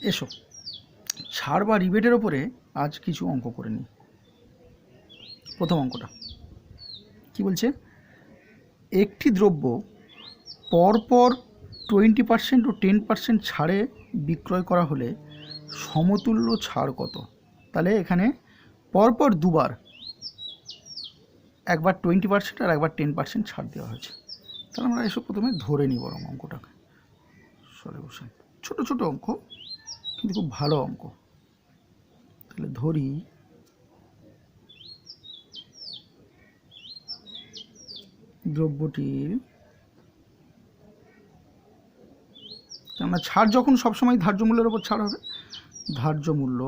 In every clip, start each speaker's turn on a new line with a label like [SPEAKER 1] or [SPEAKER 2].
[SPEAKER 1] এসো ছাড় বা রিবেটের ওপরে আজ কিছু অঙ্ক করে নিই। প্রথম অঙ্কটা কি বলছে, একটি দ্রব্য পরপর 20% ও 10% ছাড়ে বিক্রয় করা হলে সমতুল্য ছাড় কত? তাহলে এখানে পরপর দুবার, একবার 20% আর একবার 10% ছাড় দেওয়া হয়েছে। তাহলে আমরা এসব প্রথমে ধরে নিই বরং অঙ্কটাকে। সলিউশন ছোট ছোট অঙ্ক কিন্তু খুব ভালো অঙ্ক। তাহলে ধরি দ্রব্যটির, আমরা ছাড় যখন সবসময় ধার্য মূল্যের ওপর ছাড় হবে, ধার্য মূল্য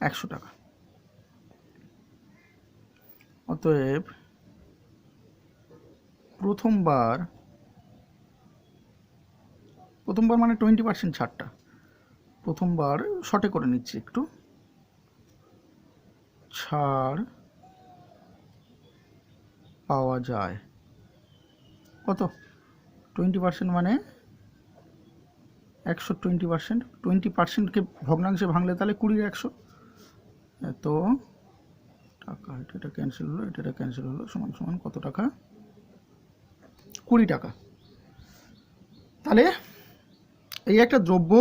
[SPEAKER 1] 100 টাকা। অতএব প্রথমবার মানে 20% ছাড়টা, প্রথমবার শর্টে করে নিচ্ছি একটু, ছাড় পাওয়া যায় কত? 20% মানে 100, 20%, 20%কে ভগ্নাংশে ভাঙলে তাহলে 20 100, এত টাকা। এটা ক্যান্সেল হলো, এটা ক্যান্সেল হলো, সমান সমান কত টাকা? 20 টাকা। তাহলে এই একটা দ্রব্য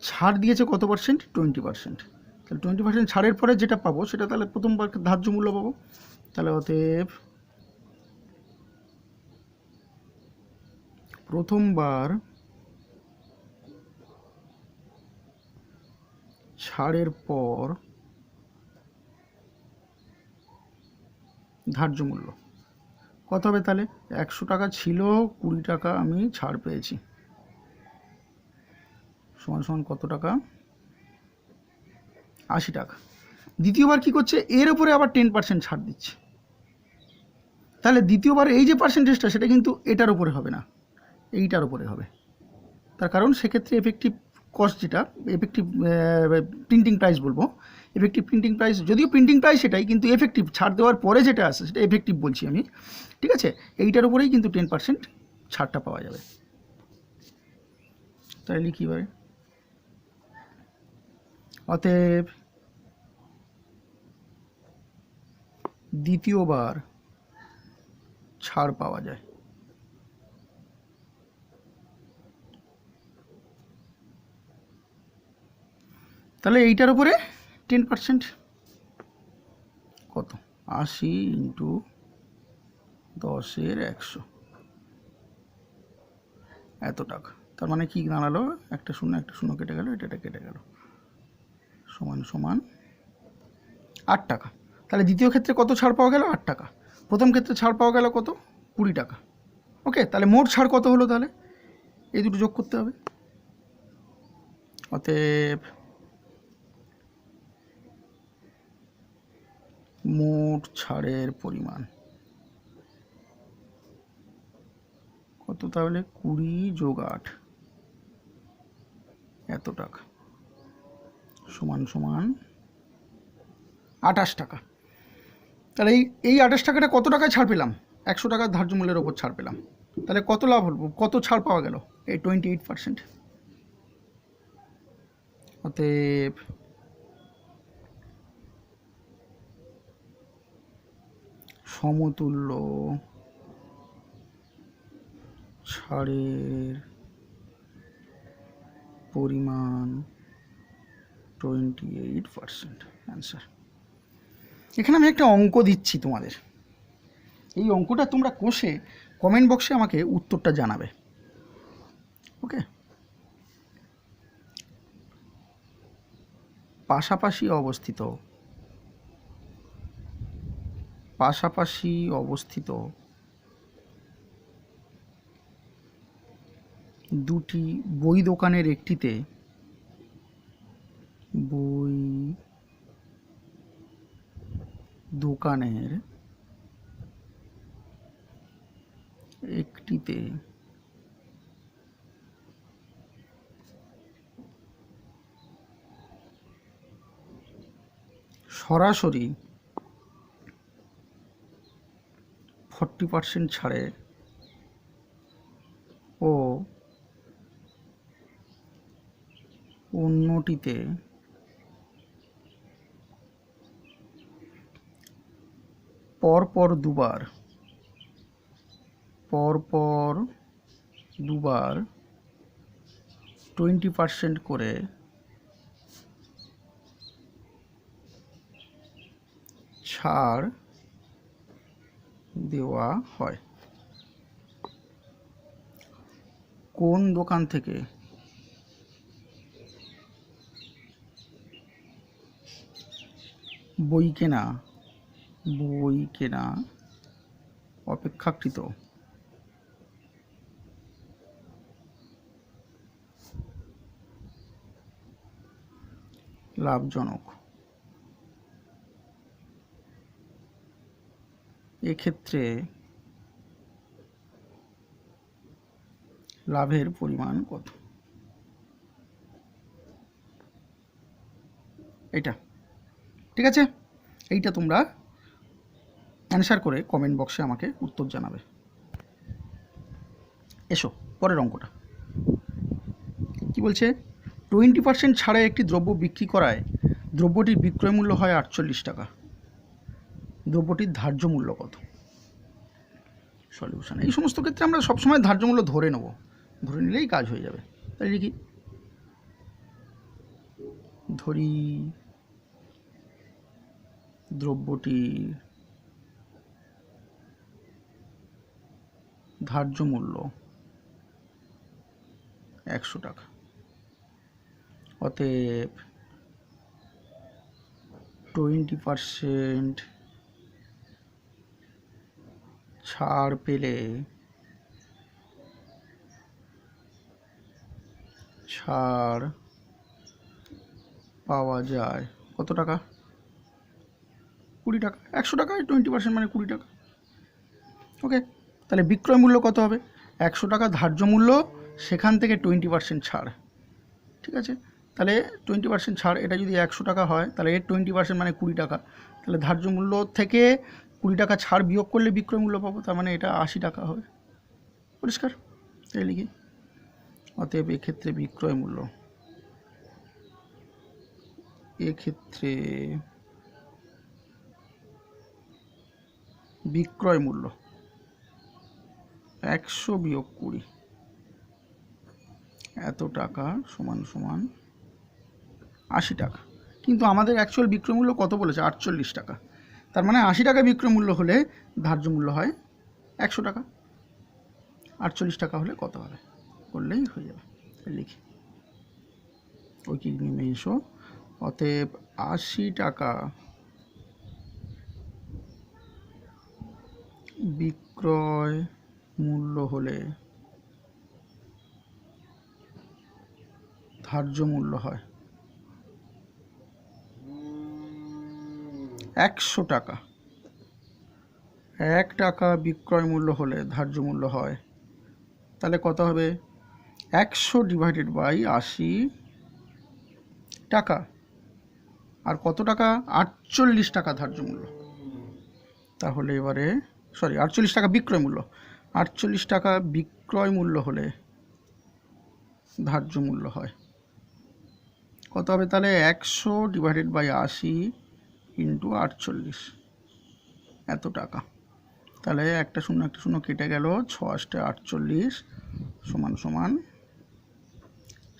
[SPEAKER 1] ছাড় দিয়েছে কত পার্সেন্ট? 20%। তাহলে 20% ছাড়ের পরে যেটা পাবো সেটা তাহলে প্রথমবার ধার্য মূল্য পাবো। তাহলে অতএব প্রথমবার ছাড়ের পর ধার্য মূল্য কত হবে? তাহলে 100 টাকা ছিল, 20 টাকা আমি ছাড় পেয়েছি, সমান সমান কত টাকা? 80 টাকা। দ্বিতীয়বার কি করছে? এর উপরে আবার 10% ছাড় দিচ্ছে। তাহলে দ্বিতীয়বার এই যে পার্সেন্টেজটা সেটা কিন্তু এটার উপরে হবে না, এইটার উপরে হবে। তার কারণ সেক্ষেত্রে এফেক্টিভ কস্ট, যেটা এফেক্টিভ প্রিন্টিং প্রাইস বলবো, এফেক্টিভ প্রিন্টিং প্রাইস, যদিও প্রিন্টিং প্রাইস সেটাই, কিন্তু এফেক্টিভ ছাড় দেওয়ার পরে যেটা আসে সেটা এফেক্টিভ বলছি আমি, ঠিক আছে? এইটার উপরেই কিন্তু 10% ছাড়টা পাওয়া যাবে। তাই লিখি এবারে, অতএব দ্বিতীয়বার ছাড় পাওয়া যায়। তাহলে এইটার উপরে 10% কত? 80 ইন্টু 10^100, এত টাকা। তার মানে কি দাঁড়ালো? একটা শূন্য কেটে গেল, এটা কেটে গেল, সমান সমান 8 টাকা। তাহলে দ্বিতীয় ক্ষেত্রে কত ছাড় পাওয়া গেল? 8 টাকা। প্রথম ক্ষেত্রে ছাড় পাওয়া গেল কত? 20 টাকা। ওকে, তাহলে মোট ছাড় কত হলো? তাহলে এই দুটো যোগ করতে হবে। অতএব মোট ছাড়ের পরিমাণ কত? তাহলে 20 যোগ 8, এত টাকা, সমান সমান 28 টাকা। তাহলে এই 28 টাকাটা কত টাকায় ছাড় পেলাম? 100 টাকার ধার্য মূল্যের ওপর ছাড় পেলাম। তাহলে কত লাভ হলো? কত ছাড় পাওয়া গেল? এই 28%। অতএব সমতুল্য ছাড়ের পরিমাণ 28%। অ্যান্সার। এখানে আমি একটা অঙ্ক দিচ্ছি তোমাদের, এই অঙ্কটা তোমরা কষে কমেন্ট বক্সে আমাকে উত্তরটা জানাবে। ওকে, পাশাপাশি অবস্থিত দুটি বই দোকানের একটিতে সরাসরি 40% ছাড়ে ও পণ্যটিতে পরপর দুবার 20% করে ছাড় দেওয়া হয়। কোন দোকান থেকে বই কেনা অপেক্ষাকৃত লাভজনক। এক্ষেত্রে লাভের পরিমাণ কত? এটা ঠিক আছে, এইটা তোমরা অ্যান্সার করে কমেন্ট বক্সে আমাকে উত্তর জানাবে। এসো পরের অঙ্কটা কি বলছে। 20% ছাড়ে একটি দ্রব্য বিক্রি করায় দ্রব্যটির বিক্রয় মূল্য হয় 48 টাকা। দ্রব্যটির ধার্য মূল্য কত? সলিউশন। এই সমস্ত ক্ষেত্রে আমরা সবসময় ধার্য মূল্য ধরে নেব, ধরে নিলেই কাজ হয়ে যাবে। তাই লিখি, ধরি দ্রব্যটির ধার্য মূল্য 100 টাকা। অতএব 20% ছাড় পেলে ছাড় পাওয়া যায় কত টাকা? 20 টাকা। 100 টাকায় 20% মানে 20 টাকা। ওকে, তাহলে বিক্রয় মূল্য কত হবে? 100 টাকা ধার্য মূল্য, সেখান থেকে 20% ছাড়। ঠিক আছে, তাহলে 20% ছাড়, এটা যদি 100 টাকা হয় তাহলে এর 20% মানে 20 টাকা। তাহলে ধার্য মূল্য থেকে 20 টাকা ছাড় বিয়োগ করলে বিক্রয় মূল্য পাবো, তার মানে এটা 80 টাকা হবে। পরিষ্কার? তাই লিখি, অতএব এক্ষেত্রে বিক্রয় মূল্য, এক্ষেত্রে বিক্রয় মূল্য 100 বিয়োগ 20 এত টাকা সমান সমান 80 টাকা। কিন্তু আমাদের অ্যাকচুয়াল বিক্রয় মূল্য কত বলেছে? 48 টাকা। তার মানে 80 টাকা বিক্রয় মূল্য হলে ধার্য মূল্য হয় 100 টাকা। 48 টাকা হলে কত হবে করলেই হয়ে যাবে। লিখি, ঐকিক নিয়মে এসো। অতএব 80 টাকা বিক্রয় মূল্য হলে ধার্য মূল্য হয় 100 টাকা। 1 টাকা বিক্রয় মূল্য হলে ধার্য মূল্য হয়, তাহলে কত হবে? 100 ডিভাইডেড বাই 80 টাকা। আর কত টাকা? 48 টাকা ধার্য মূল্য। তাহলে এবারে 48 টাকা বিক্রয় মূল্য, 48 টাকা বিক্রয় মূল্য হলে ধার্য মূল্য হয় কত হবে? তাহলে 100 ডিভাইডেড বাই 80 ইন্টু 48 এত টাকা। তাহলে একটা শূন্য কেটে গেল, 6 48 সমান সমান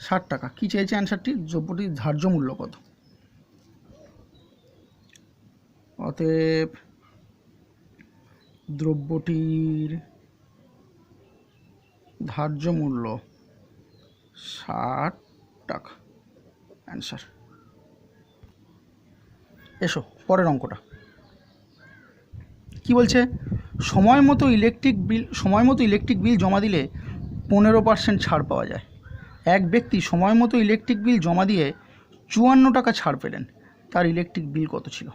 [SPEAKER 1] 60 টাকা। কি চেয়েছে অ্যান্সারটি? দ্রব্যটির ধার্য মূল্য কত? অতএব দ্রব্যটির ধার্য মূল্য 60 টাকা। অ্যান্সার। এসো পরের অঙ্কটা কি বলছে। সময় মতো ইলেকট্রিক বিল জমা দিলে 15% ছাড় পাওয়া যায়। এক ব্যক্তি সময় মতো ইলেকট্রিক বিল জমা দিয়ে 54 টাকা ছাড় পেলেন, তার ইলেকট্রিক বিল কত ছিল?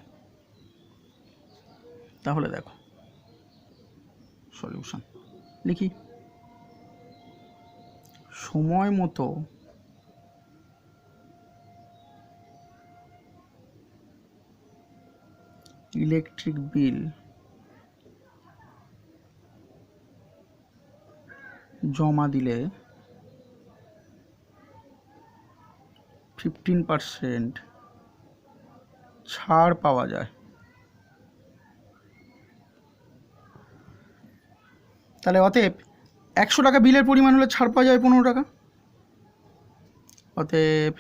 [SPEAKER 1] তাহলে দেখো সলিউশন। লিখি, সময় মতো ইলেকট্রিক বিল জমা দিলে 15% ছাড় পাওয়া যায়, তাহলে অতএব 100 টাকা বিলের পরিমাণ হলে ছাড় পাওয়া যায় 15 টাকা। অতএব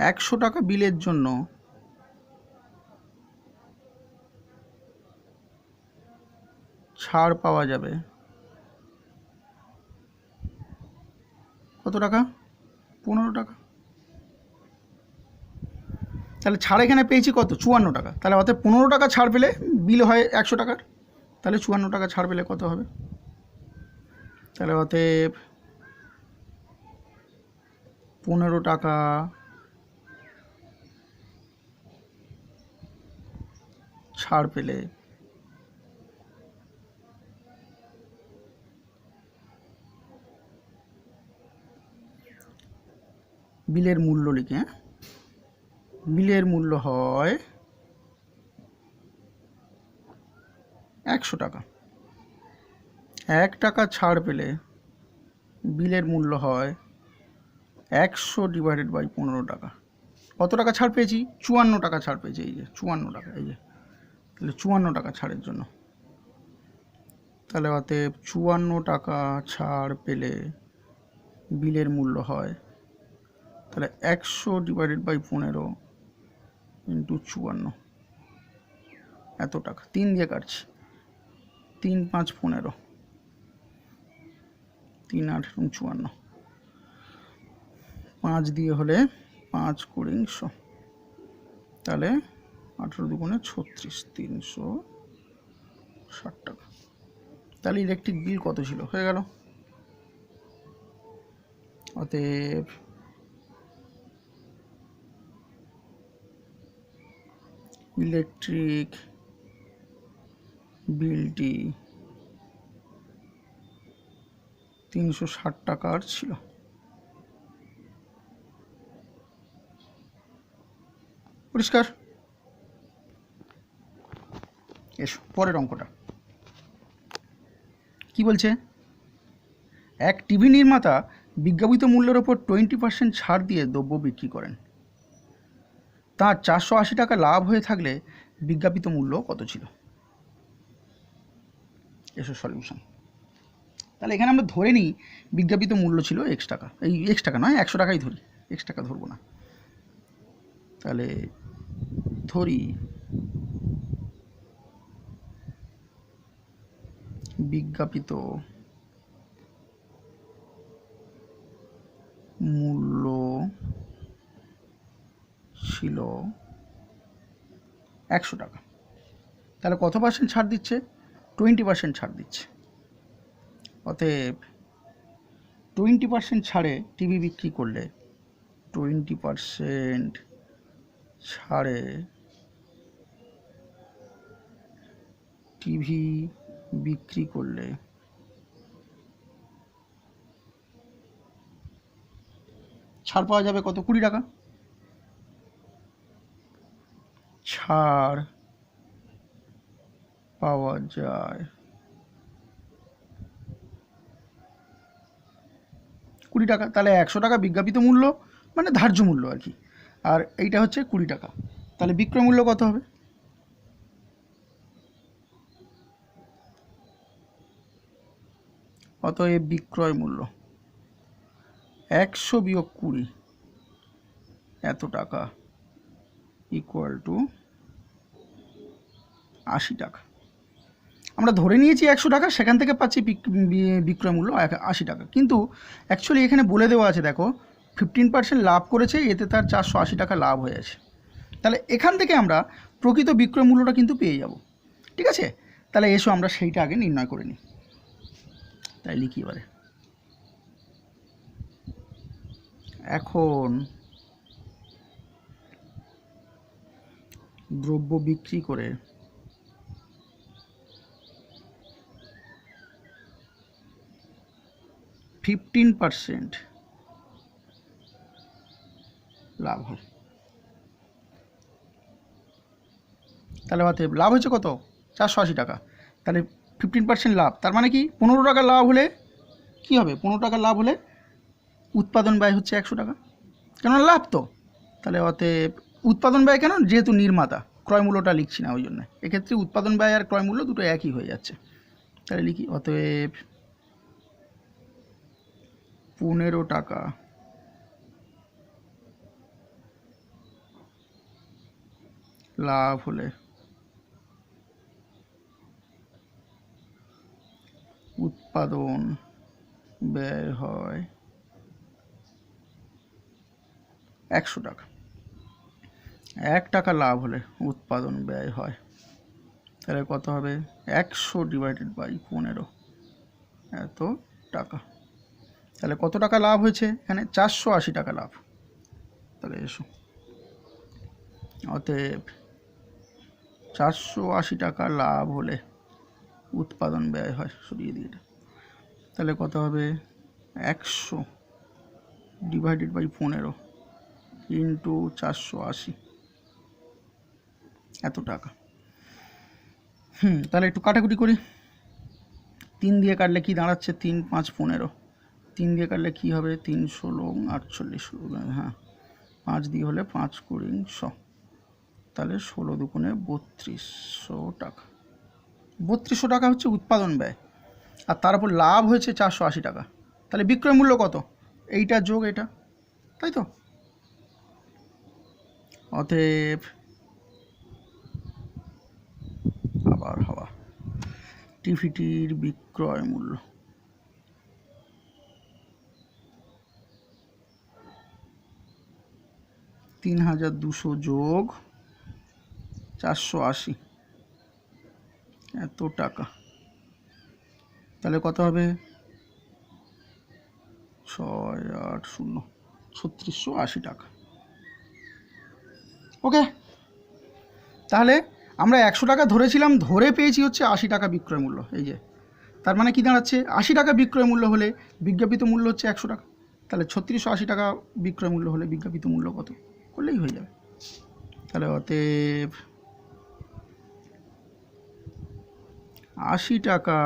[SPEAKER 1] 100 টাকা বিলের জন্য ছাড় পাওয়া যাবে কত টাকা? 15 টাকা। তাহলে ছাড় এখানে পেয়েছি কত? 54 টাকা। তাহলে অতএব 15 টাকা ছাড় পেলে বিল হয় 100 টাকার, তাহলে 54 টাকা ছাড় পেলে কত হবে? তাহলে অতএব 15 টাকা ছাড় পেলে বিলের মূল্য লিখে, হ্যাঁ, বিলের মূল্য হয় 100 টাকা। 1 টাকা ছাড় পেলে বিলের মূল্য হয় 100 ডিভাইডেড বাই 15 টাকা। কত টাকা ছাড় পেয়েছি? 54 টাকা ছাড় পেয়েছি। এই যে 54 টাকা, এই যে, তাহলে 54 টাকা ছাড়ের জন্য, তাহলে অতএব 54 টাকা ছাড় পেলে বিলের মূল্য হয়, তাহলে 100 ডিভাইডেড বাই 15 ইন্টু 54, এত টাকা। 3 দিয়ে কাটছি, 3 5 15, 3 8 54, 5 দিয়ে হলে 5 20 100, তাহলে 18 দুগুণে 36, 360 টাকা। তাহলে ইলেকট্রিক বিল কত ছিল? হয়ে গেল। অতএব ইলেকট্রিক বিলটি 360 টাকার ছিল। পরিষ্কার? এসো পরের অঙ্কটা কি বলছে। এক টিভি নির্মাতা বিজ্ঞাপিত মূল্যের ওপর 20% ছাড় দিয়ে দ্রব্য বিক্রি করেন। তার 480 টাকা লাভ হয়ে থাকলে বিজ্ঞাপিত মূল্য কত ছিল? এসো সলিউশন। তাহলে এখানে আমরা ধরে নিই বিজ্ঞাপিত মূল্য ছিল x টাকা, এই x টাকা নয় 100 টাকাই ধরি, x টাকা ধরবো না। তাহলে ধরি বিজ্ঞাপিত মূল্য ছিল 100 টাকা। তাহলে কত পার্সেন্ট ছাড় দিচ্ছে? 20% ছাড় দিচ্ছে। অতএব 20% ছাড়ে টিভি বিক্রি করলে 20% ছাড়ে টিভি বিক্রি করলে ছাড় পাওয়া যাবে কত? 20 টাকা। ছাড় পাওয়া যায় 20 টাকা। তাহলে 100 টাকা বিজ্ঞাপিত মূল্য মানে ধার্য মূল্য আর কি, আর এইটা হচ্ছে 20 টাকা। তাহলে বিক্রয় মূল্য কত হবে? অতএব বিক্রয় মূল্য 100 বিয়োগ 20 এত টাকা ইকুয়াল টু 80 টাকা। আমরা ধরে নিয়েছি 100 টাকা, সেখান থেকে পাচ্ছি বিক্রয় মূল্য 80 টাকা। কিন্তু অ্যাকচুয়ালি এখানে বলে দেওয়া আছে, দেখো 15% লাভ করেছে, এতে তার 480 টাকা লাভ হয়ে আছে। তাহলে এখান থেকে আমরা প্রকৃত বিক্রয় মূল্যটা কিন্তু পেয়ে যাব। ঠিক আছে, তাহলে এসো আমরা সেইটা আগে নির্ণয় করে নিই। তাই লিখি এবারে, এখন দ্রব্য বিক্রি করে %15 লাভ হয়। তাহলে অতএব লাভ হচ্ছে কত? 480 টাকা। তাহলে 15% লাভ, তার মানে কি 15 টাকা লাভ হলে কি হবে? 15 টাকা লাভ হলে উৎপাদন ব্যয় হচ্ছে 100 টাকা, কেননা লাভ তো। তাহলে অতএব উৎপাদন ব্যয় কেন, যেহেতু নির্মাতা, ক্রয় মূল্যটা লিখছি না ওই জন্য, এক্ষেত্রে উৎপাদন ব্যয় আর ক্রয় মূল্য দুটো একই হয়ে যাচ্ছে। তাহলে লিখি অতএব 15 টাকা লাভ হলে উৎপাদন ব্যয় হয় 100 টাকা। 1 টাকা লাভ হলে উৎপাদন ব্যয় হয়, তাহলে কত হবে 100 ডিভাইডেড বাই 15, এত টাকা। তাহলে কত টাকা লাভ হয়েছে এখানে, 480 টাকা লাভ। তাহলে এসো, অতএব 480 টাকা লাভ হলে উৎপাদন ব্যয় হয়, সরিয়ে দিই এটা। তাহলে কত হবে 100 ডিভাইডেড বাই 15 ইন্টু 480, এত টাকা। তাহলে একটু কাটাকুটি করি। 3 দিয়ে কাটলে কি দাঁড়াচ্ছে, 3 5 15, 3 দিয়ে কাটলে কি হবে, 3 16 48, হ্যাঁ 5 দিয়ে হলে 5 20 100, তাহলে 16 দুগুণে 3200 টাকা। 3200 টাকা হচ্ছে উৎপাদন ব্যয়, আর তার উপর লাভ হয়েছে 480 টাকা। তাহলে বিক্রয় মূল্য কত, এইটা যোগ এটা, তাই তো। অতএব আবার হওয়া টিভিটির বিক্রয় মূল্য $3200 যোগ 480, এত টাকা। তাহলে কত হবে 680, 3680 টাকা। ওকে, তাহলে আমরা 100 টাকা ধরেছিলাম, ধরে পেয়েছি হচ্ছে 80 টাকা বিক্রয় মূল্য। এই যে তার মানে কি দাঁড়াচ্ছে, 80 টাকা বিক্রয় মূল্য হলে বিজ্ঞাপিত মূল্য হচ্ছে 100 টাকা। তাহলে 3680 টাকা বিক্রয় মূল্য হলে বিজ্ঞাপিত মূল্য কত করলেই হয়ে যাবে। তাহলে অতএব 80 টাকা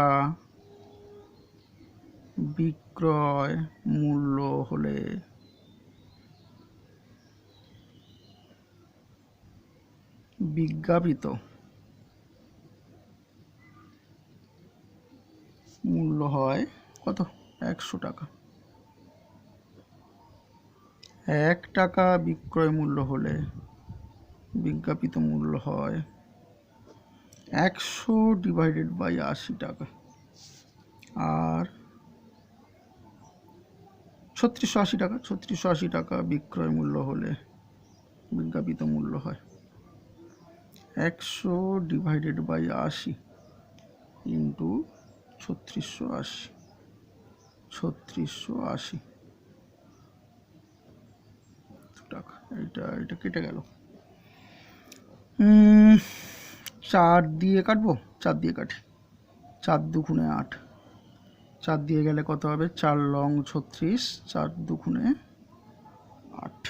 [SPEAKER 1] বিক্রয় মূল্য হলে বিজ্ঞাপিত মূল্য হয় কত, 100 টাকা। 1 টাকা বিক্রয় মূল্য হলে বিজ্ঞাপিত মূল্য হয় 100 ডিভাইডেড বাই 80 টাকা, আর 3680 টাকা। 3680 টাকা বিক্রয় মূল্য হলে বিজ্ঞাপিত মূল্য হয় 100 ডিভাইডেড বাই 80 ইন্টু 3680, 3680 টাকা। এটা কেটে গেল, 4 দিয়ে কাটবো, 4 দিয়ে কাটি, 4 দুগুণে 8, 4 দিয়ে গেলে কত হবে, 4 লং 36, 4 দুগুণে 8,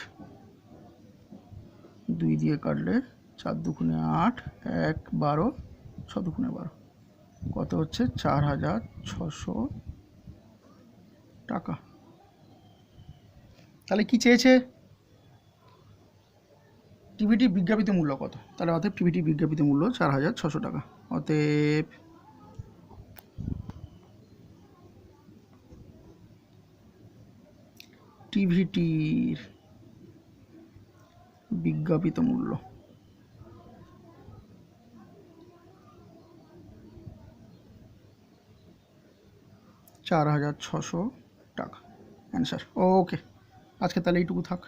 [SPEAKER 1] 2 দিয়ে কাটলে 4 দুগুণে 8, 1 12, 6 দুগুণে 12, কত হচ্ছে 4600 টাকা। তাহলে কি চেয়েছে, টিভিটি বিজ্ঞাপিত মূল্য কত, তাহলে অতএব টিভিটি বিজ্ঞাপিত মূল্য 4600 টাকা। অতএব টিভিটির বিজ্ঞাপিত মূল্য 4600 টাকা। অ্যান্সার। ওকে, আজকে তাহলে এইটুকু থাক।